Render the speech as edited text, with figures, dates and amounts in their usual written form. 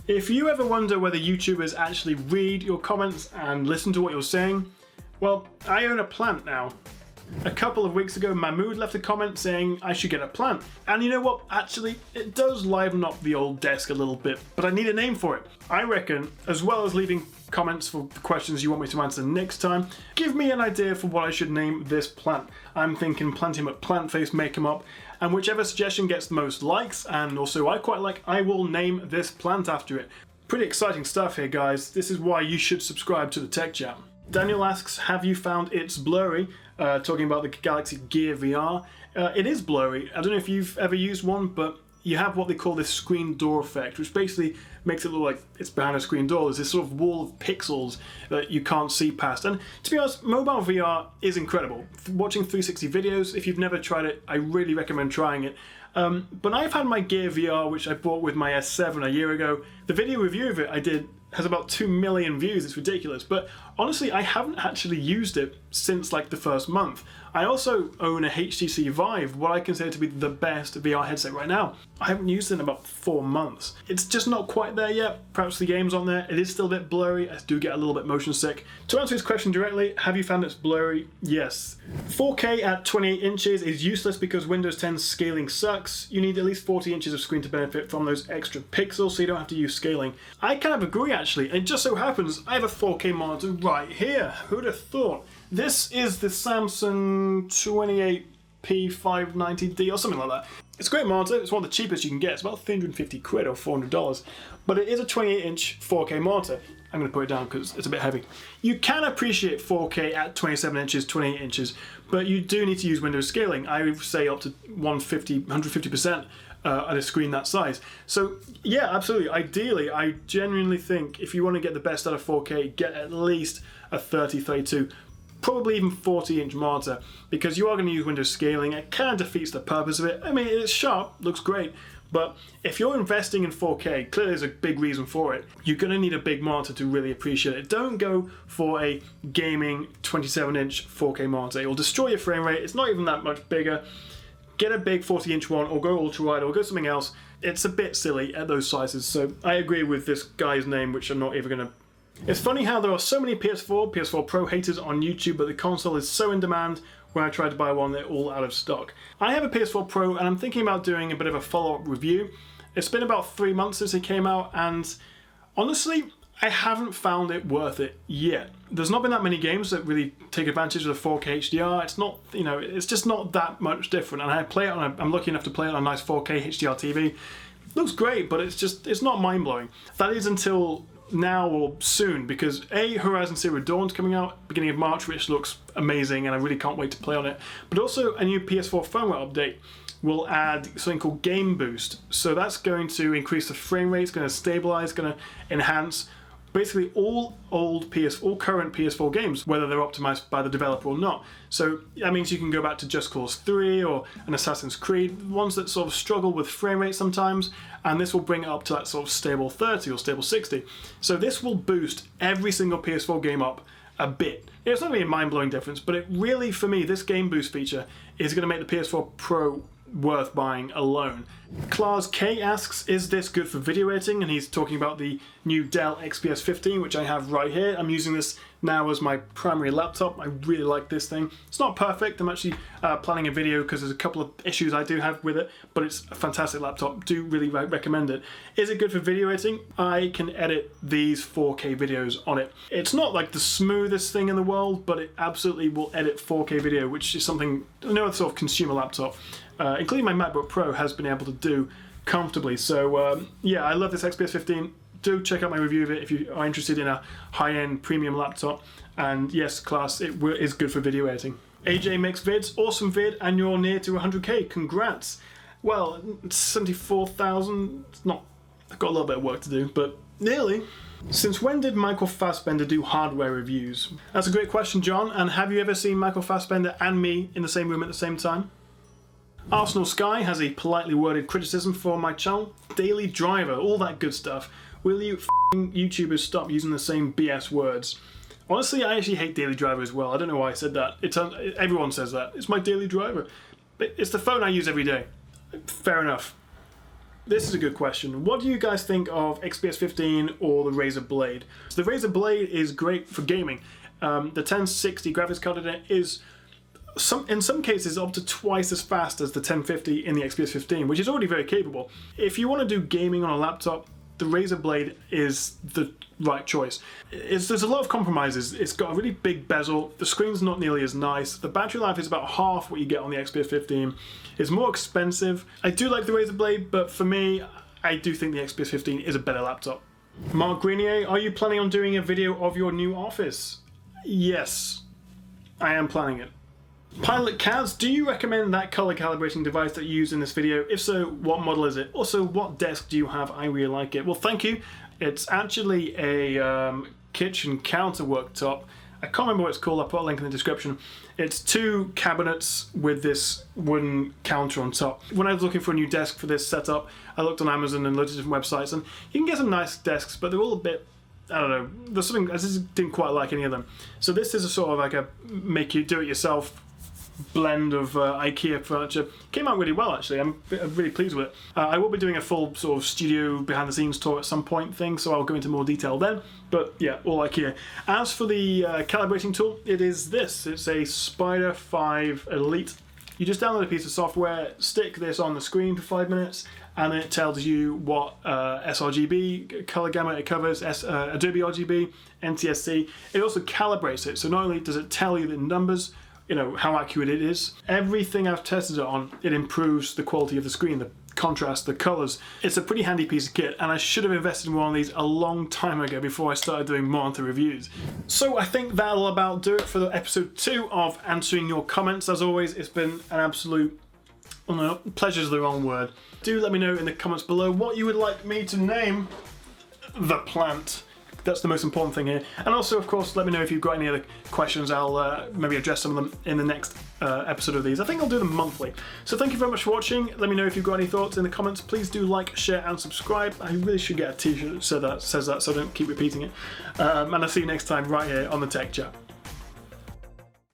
If you ever wonder whether YouTubers actually read your comments and listen to what you're saying, well, I own a plant now. A couple of weeks ago, Mahmood left a comment saying I should get a plant. And you know what? Actually, it does liven up the old desk a little bit, but I need a name for it. I reckon, as well as leaving comments for questions you want me to answer next time, give me an idea for what I should name this plant. I'm thinking Plantium Plant Face Make 'em Up, and whichever suggestion gets the most likes, and also I quite like, I will name this plant after it. Pretty exciting stuff here, guys. This is why you should subscribe to the Tech Chap. Daniel asks, have you found it's blurry? Talking about the Galaxy Gear VR. It is blurry. I don't know if you've ever used one, but you have what they call this screen door effect, which basically makes it look like it's behind a screen door. There's this sort of wall of pixels that you can't see past. And to be honest, mobile VR is incredible. Watching 360 videos, if you've never tried it, I really recommend trying it. But I've had my Gear VR, which I bought with my S7 a year ago. The video review of it I did has about 2 million views. It's ridiculous. But honestly, I haven't actually used it since like the first month. I also own a HTC Vive, what I consider to be the best VR headset right now. I haven't used it in about 4 months. It's just not quite there yet. Perhaps the game's on there. It is still a bit blurry. I do get a little bit motion sick. To answer his question directly, have you found it's blurry? Yes. 4K at 28 inches is useless because Windows 10 scaling sucks. You need at least 40 inches of screen to benefit from those extra pixels, so you don't have to use scaling. I kind of agree, actually. And it just so happens I have a 4K monitor right here. Who'd have thought? This is the Samsung 28P590D or something like that. It's a great monitor. It's one of the cheapest you can get. It's about 350 quid or $400. But it is a 28-inch 4K monitor. I'm going to put it down because it's a bit heavy. You can appreciate 4K at 27 inches, 28 inches, but you do need to use Windows scaling. I would say up to 150% on a screen that size. So yeah, absolutely. Ideally, I genuinely think if you want to get the best out of 4K, get at least a 30-32, probably even 40-inch monitor, because you are going to use Windows scaling. It kind of defeats the purpose of it. I mean, it's sharp, looks great, but if you're investing in 4K, clearly there's a big reason for it. You're going to need a big monitor to really appreciate it. Don't go for a gaming 27-inch 4K monitor. It will destroy your frame rate. It's not even that much bigger. Get a big 40-inch one, or go ultra-wide, or go something else. It's a bit silly at those sizes, so I agree with this guy's name, which I'm not even going to. It's funny how there are so many PS4 Pro haters on YouTube, but the console is so in demand. When I tried to buy one, they're all out of stock. I have a PS4 Pro, and I'm thinking about doing a bit of a follow-up review. It's been about 3 months since it came out, and honestly, I haven't found it worth it yet. There's not been that many games that really take advantage of the 4K HDR. It's not, it's just not that much different. And I play it on I'm lucky enough to play it on a nice 4K HDR TV. It looks great, but it's not mind-blowing. That is until now or soon, because Horizon Zero Dawn's coming out beginning of March, which looks amazing, and I really can't wait to play on it. But also a new PS4 firmware update will add something called Game Boost. So that's going to increase the frame rate, it's going to stabilize, going to enhance basically all current PS4 games, whether they're optimized by the developer or not. So that means you can go back to Just Cause 3 or an Assassin's Creed, ones that sort of struggle with frame rate sometimes, and this will bring it up to that sort of stable 30 or stable 60. So this will boost every single PS4 game up a bit. It's not really a mind-blowing difference, but it really, for me, this Game Boost feature is going to make the PS4 Pro worth buying alone. Klaus K asks, is this good for video editing? And he's talking about the new Dell XPS 15, which I have right here. I'm using this now as my primary laptop. I really like this thing. It's not perfect. I'm actually planning a video because there's a couple of issues I do have with it, but it's a fantastic laptop. Do really recommend it. Is it good for video editing? I can edit these 4K videos on it. It's not like the smoothest thing in the world, but it absolutely will edit 4K video, which is something no other sort of consumer laptop, including my MacBook Pro, has been able to do comfortably. So yeah, I love this XPS 15. Do check out my review of it if you are interested in a high-end premium laptop. And yes, class, it is good for video editing. AJ makes vids, awesome vid, and you're near to 100k. Congrats. Well, 74,000. It's not. I've got a little bit of work to do, but nearly. Since when did Michael Fassbender do hardware reviews? That's a great question, John. And have you ever seen Michael Fassbender and me in the same room at the same time? Arsenal Sky has a politely worded criticism for my channel. Daily Driver, all that good stuff. Will you YouTubers stop using the same BS words? Honestly, I actually hate Daily Driver as well. I don't know why I said that. Everyone says that. It's my daily driver. But it's the phone I use every day. Fair enough. This is a good question. What do you guys think of XPS 15 or the Razer Blade? So the Razer Blade is great for gaming. The 1060 graphics card in it is in some cases up to twice as fast as the 1050 in the XPS 15, which is already very capable. If you want to do gaming on a laptop, the Razer Blade is the right choice. There's a lot of compromises. It's got a really big bezel, the screen's not nearly as nice, the battery life is about half what you get on the XPS 15. It's more expensive. I do like the Razer Blade, but for me, I do think the XPS 15 is a better laptop. Mark Grenier, are you planning on doing a video of your new office? Yes, I am planning it. Pilot Kaz, do you recommend that color calibration device that you used in this video? If so, what model is it? Also, what desk do you have? I really like it. Well, thank you. It's actually a kitchen counter worktop. I can't remember what it's called. I'll put a link in the description. It's 2 cabinets with this wooden counter on top. When I was looking for a new desk for this setup, I looked on Amazon and loads of different websites, and you can get some nice desks, but they're all a bit, I don't know, there's something, I just didn't quite like any of them. So this is a sort of like a do-it-yourself blend of IKEA furniture. Came out really well, actually. I'm really pleased with it. I will be doing a full sort of studio behind the scenes tour at some point thing, so I'll go into more detail then. But yeah, all IKEA. As for the calibrating tool, it is this. It's a SPYDER 5 Elite. You just download a piece of software, stick this on the screen for 5 minutes, and it tells you what sRGB color gamut it covers, Adobe RGB, NTSC. It also calibrates it, so not only does it tell you the numbers, you know, how accurate it is, everything I've tested it on, it improves the quality of the screen, the contrast, the colors. It's a pretty handy piece of kit, and I should have invested in one of these a long time ago before I started doing monitor reviews. So I think that'll about do it for the episode 2 of answering your comments. As always, it's been an absolute, oh no, pleasure's the wrong word. Do let me know in the comments below what you would like me to name the plant. That's the most important thing here. And also, of course, let me know if you've got any other questions. I'll maybe address some of them in the next episode of these. I think I'll do them monthly. So thank you very much for watching. Let me know if you've got any thoughts in the comments. Please do like, share, and subscribe. I really should get a t-shirt that says that, so I don't keep repeating it. And I'll see you next time right here on the Tech Chat.